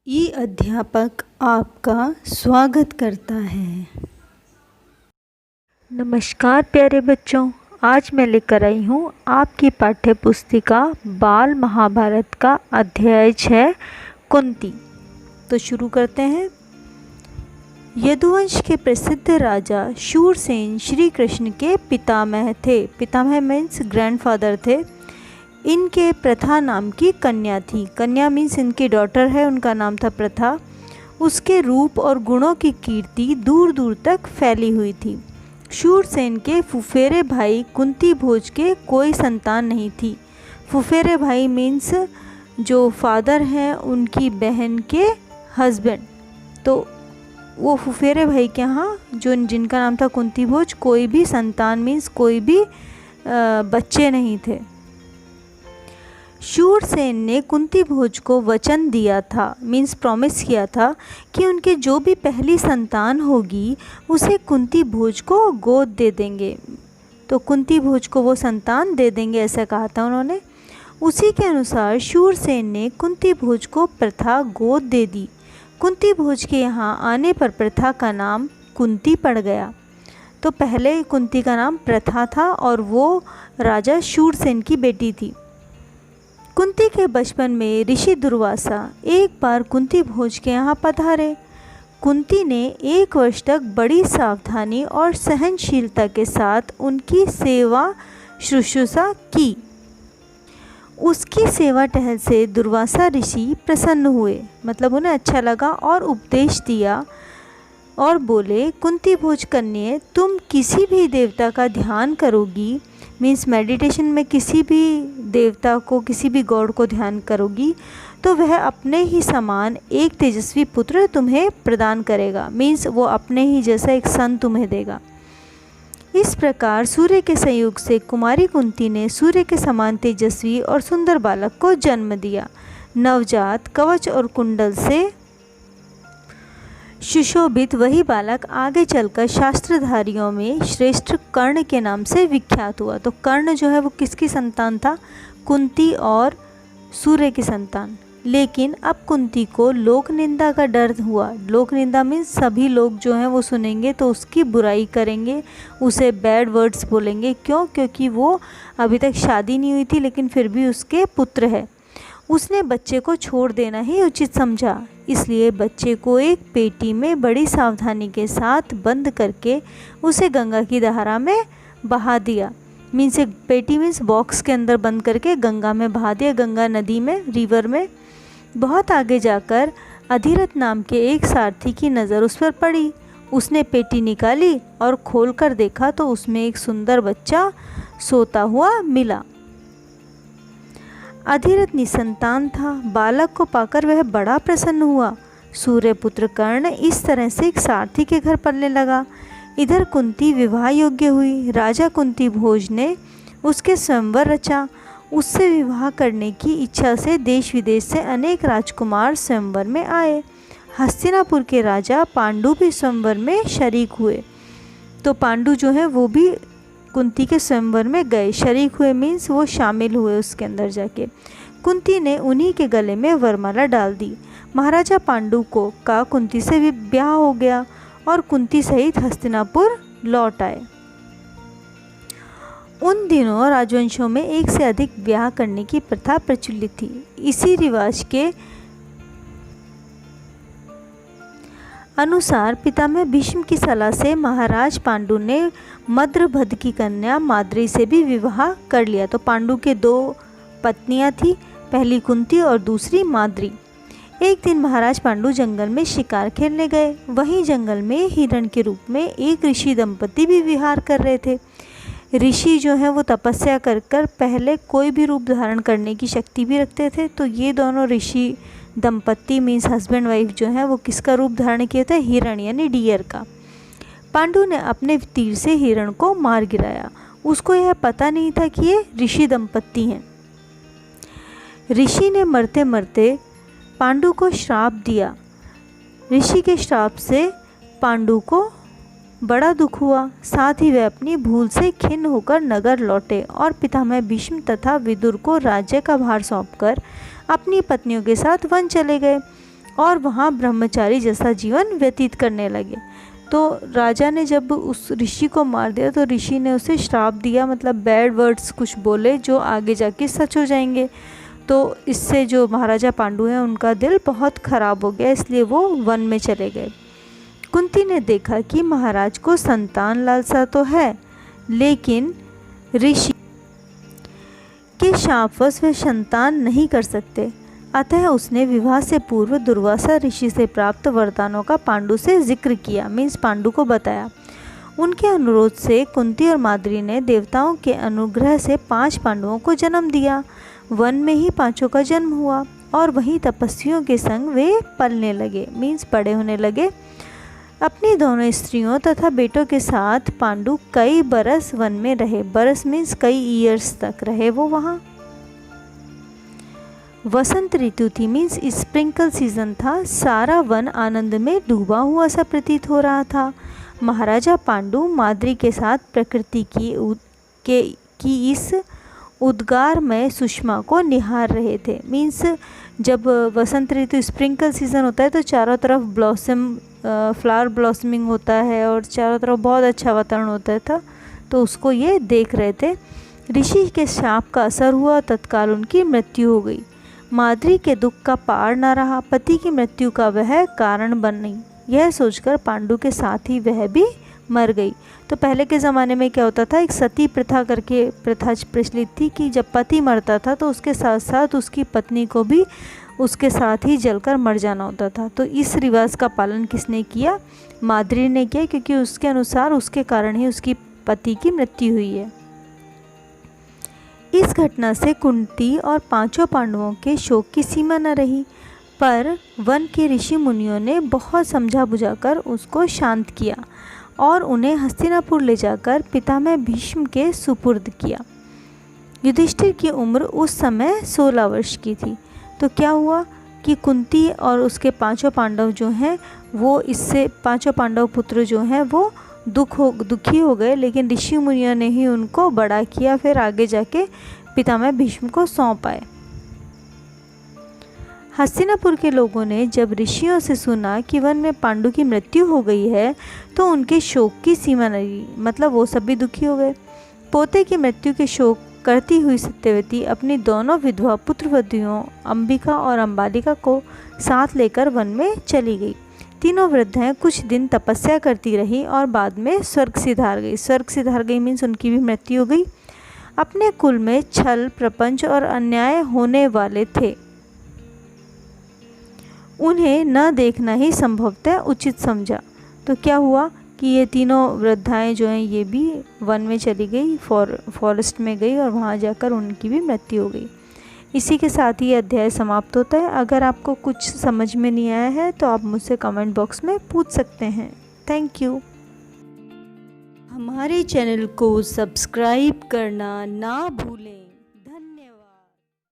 ई अध्यापक आपका स्वागत करता है। नमस्कार प्यारे बच्चों, आज मैं लेकर आई हूँ आपकी पाठ्य पुस्तिका बाल महाभारत का अध्याय 6 कुंती। तो शुरू करते हैं। यदुवंश के प्रसिद्ध राजा शूरसेन श्री कृष्ण के पितामह थे। पितामह मीन्स ग्रैंडफादर थे। इनके प्रथा नाम की कन्या थी। कन्या मीन्स इनकी डॉटर है, उनका नाम था प्रथा। उसके रूप और गुणों की कीर्ति दूर दूर तक फैली हुई थी। शूरसेन के फुफेरे भाई कुंती भोज के कोई संतान नहीं थी। फुफेरे भाई मीन्स जो फादर हैं उनकी बहन के हस्बैंड। तो वो फुफेरे भाई के यहाँ जो जिनका नाम था कुंती भोज, कोई भी संतान मीन्स कोई भी बच्चे नहीं थे। शूरसेन ने कुंती भोज को वचन दिया था, मीन्स प्रॉमिस किया था कि उनके जो भी पहली संतान होगी उसे कुंती भोज को गोद दे देंगे। तो कुंती भोज को वो संतान दे देंगे, ऐसा कहा था उन्होंने। उसी के अनुसार शूरसेन ने कुंती भोज को प्रथा गोद दे दी। कुंती भोज के यहाँ आने पर प्रथा का नाम कुंती पड़ गया। तो पहले कुंती का नाम प्रथा था और वो राजा शूरसेन की बेटी थी। कुंती के बचपन में ऋषि दुर्वासा एक बार कुंती भोज के यहाँ पधारे। कुंती ने 1 वर्ष तक बड़ी सावधानी और सहनशीलता के साथ उनकी सेवा शुश्रूषा की। उसकी सेवा टहल से दुर्वासा ऋषि प्रसन्न हुए, मतलब उन्हें अच्छा लगा और उपदेश दिया और बोले, कुंती भोज कन्ये, तुम किसी भी देवता का ध्यान करोगी, मीन्स मेडिटेशन में किसी भी देवता को, किसी भी गॉड को ध्यान करोगी तो वह अपने ही समान एक तेजस्वी पुत्र तुम्हें प्रदान करेगा, मीन्स वो अपने ही जैसा एक सन तुम्हें देगा। इस प्रकार सूर्य के संयोग से कुमारी कुंती ने सूर्य के समान तेजस्वी और सुंदर बालक को जन्म दिया। नवजात कवच और कुंडल से सुशोभित वही बालक आगे चलकर शास्त्रधारियों में श्रेष्ठ कर्ण के नाम से विख्यात हुआ। तो कर्ण जो है वो किसकी संतान था? कुंती और सूर्य की संतान। लेकिन अब कुंती को लोक निंदा का डर हुआ। लोक निंदा मीन्स सभी लोग जो हैं वो सुनेंगे तो उसकी बुराई करेंगे, उसे बैड वर्ड्स बोलेंगे। क्यों? क्योंकि वो अभी तक शादी नहीं हुई थी लेकिन फिर भी उसके पुत्र है। उसने बच्चे को छोड़ देना ही उचित समझा, इसलिए बच्चे को एक पेटी में बड़ी सावधानी के साथ बंद करके उसे गंगा की धारा में बहा दिया। मीन्स एक पेटी मीन्स बॉक्स के अंदर बंद करके गंगा में बहा दिया, गंगा नदी में, रिवर में। बहुत आगे जाकर अधिरथ नाम के एक सारथी की नज़र उस पर पड़ी। उसने पेटी निकाली और खोलकर देखा तो उसमें एक सुंदर बच्चा सोता हुआ मिला। अधिरथ निसंतान था। बालक को पाकर वह बड़ा प्रसन्न हुआ। सूर्यपुत्र कर्ण इस तरह से एक सारथी के घर पलने लगा। इधर कुंती विवाह योग्य हुई। राजा कुंती भोज ने उसके स्वयंवर रचा। उससे विवाह करने की इच्छा से देश विदेश से अनेक राजकुमार स्वयंवर में आए। हस्तिनापुर के राजा पांडु भी स्वयंवर में शरीक हुए। तो पांडु जो है वो भी कुंती के स्वयंवर में गए, शरीक हुए मीन्स वो शामिल हुए उसके अंदर जाके। कुंती ने उन्हीं के गले में वरमाला डाल दी। महाराजा पांडु का कुंती से भी ब्याह हो गया और कुंती सहित हस्तिनापुर लौट आए। उन दिनों राजवंशों में एक से अधिक ब्याह करने की प्रथा प्रचलित थी। इसी रिवाज के अनुसार पितामह भीष्म की सलाह से महाराज पांडु ने मद्रभद की कन्या माद्री से भी विवाह कर लिया। तो पांडु के 2 पत्नियां थी, पहली कुंती और दूसरी माद्री। एक दिन महाराज पांडु जंगल में शिकार खेलने गए। वहीं जंगल में हिरण के रूप में एक ऋषि दंपति भी विहार कर रहे थे। ऋषि जो है वो तपस्या कर पहले कोई भी रूप धारण करने की शक्ति भी रखते थे। तो ये दोनों ऋषि दंपत्ति मीन्स हस्बैंड वाइफ जो है वो किसका रूप धारण किया था? हिरण यानी डियर का। पांडु ने अपने तीर से हिरण को मार गिराया। उसको यह पता नहीं था कि ये ऋषि दंपत्ति हैं। ऋषि ने मरते मरते पांडु को श्राप दिया। ऋषि के श्राप से पांडु को बड़ा दुख हुआ। साथ ही वह अपनी भूल से खिन्न होकर नगर लौटे और पितामह भीष्म तथा विदुर को राज्य का भार सौंपकर अपनी पत्नियों के साथ वन चले गए। और वहाँ ब्रह्मचारी जैसा जीवन व्यतीत करने लगे। तो राजा ने जब उस ऋषि को मार दिया तो ऋषि ने उसे श्राप दिया, मतलब बैड वर्ड्स कुछ बोले जो आगे जाके सच हो जाएंगे। तो इससे जो महाराजा पांडु हैं उनका दिल बहुत ख़राब हो गया, इसलिए वो वन में चले गए। कुंती ने देखा कि महाराज को संतान लालसा तो है, लेकिन ऋषि के शापवश वे संतान नहीं कर सकते। अतः उसने विवाह से पूर्व दुर्वासा ऋषि से प्राप्त वरदानों का पांडु से जिक्र किया, मीन्स पांडु को बताया। उनके अनुरोध से कुंती और माद्री ने देवताओं के अनुग्रह से 5 पांडवों को जन्म दिया। वन में ही 5 का जन्म हुआ और वहीं तपस्वियों के संग वे पलने लगे, मीन्स बड़े होने लगे। अपनी दोनों स्त्रियों तथा बेटों के साथ पांडु कई बरस वन में रहे। बरस मीन्स कई ईयर्स तक रहे वो वहाँ। वसंत ऋतु थी, मीन्स स्प्रिंकल सीजन था। सारा वन आनंद में डूबा हुआ सा प्रतीत हो रहा था। महाराजा पांडु माद्री के साथ प्रकृति की इस उद्गारमय सुषमा को निहार रहे थे। मीन्स जब वसंत ऋतु स्प्रिंकल सीज़न होता है तो चारों तरफ फ्लावर ब्लॉसमिंग होता है और चारों तरफ बहुत अच्छा वातावरण होता था, तो उसको ये देख रहे थे। ऋषि के शाप का असर हुआ, तत्काल उनकी मृत्यु हो गई। माद्री के दुख का पार न रहा, पति की मृत्यु का वह कारण बन गई। यह सोचकर पांडु के साथ ही वह भी मर गई। तो पहले के ज़माने में क्या होता था, एक सती प्रथा करके प्रथा प्रचलित थी कि जब पति मरता था तो उसके साथ साथ उसकी पत्नी को भी उसके साथ ही जलकर मर जाना होता था। तो इस रिवाज का पालन किसने किया? माद्री ने किया, क्योंकि उसके अनुसार उसके कारण ही उसकी पति की मृत्यु हुई है। इस घटना से कुंती और 5 पांडवों के शोक की सीमा न रही, पर वन के ऋषि मुनियों ने बहुत समझा बुझाकर उसको शांत किया और उन्हें हस्तिनापुर ले जाकर पितामह भीष्म के सुपुर्द किया। युधिष्ठिर की उम्र उस समय 16 वर्ष की थी। तो क्या हुआ कि कुंती और उसके 5 पांडव जो हैं वो इससे 5 पांडव पुत्र जो हैं वो दुखी हो गए, लेकिन ऋषि मुनियों ने ही उनको बड़ा किया, फिर आगे जाके पितामह भीष्म को सौंप आए। हस्तिनापुर के लोगों ने जब ऋषियों से सुना कि वन में पांडु की मृत्यु हो गई है तो उनके शोक की सीमा नहीं रही, मतलब वो सब भी दुखी हो गए। पोते की मृत्यु के शोक करती हुई सत्यवती अपनी दोनों विधवा पुत्रवधियों अंबिका और अंबालिका को साथ लेकर वन में चली गई। तीनों वृद्धाएं कुछ दिन तपस्या करती रही और बाद में स्वर्ग सिधार गई। स्वर्ग सिधार गई मीन्स उनकी भी मृत्यु हो गई। अपने कुल में छल, प्रपंच और अन्याय होने वाले थे, उन्हें न देखना ही संभवतः उचित समझा। तो क्या हुआ कि ये तीनों वृद्धाएं जो हैं ये भी वन में चली गई, फॉरेस्ट में गई और वहाँ जाकर उनकी भी मृत्यु हो गई। इसी के साथ ही अध्याय समाप्त होता है। अगर आपको कुछ समझ में नहीं आया है तो आप मुझसे कमेंट बॉक्स में पूछ सकते हैं। Thank you. हमारे चैनल को सब्सक्राइब करना ना भूलें।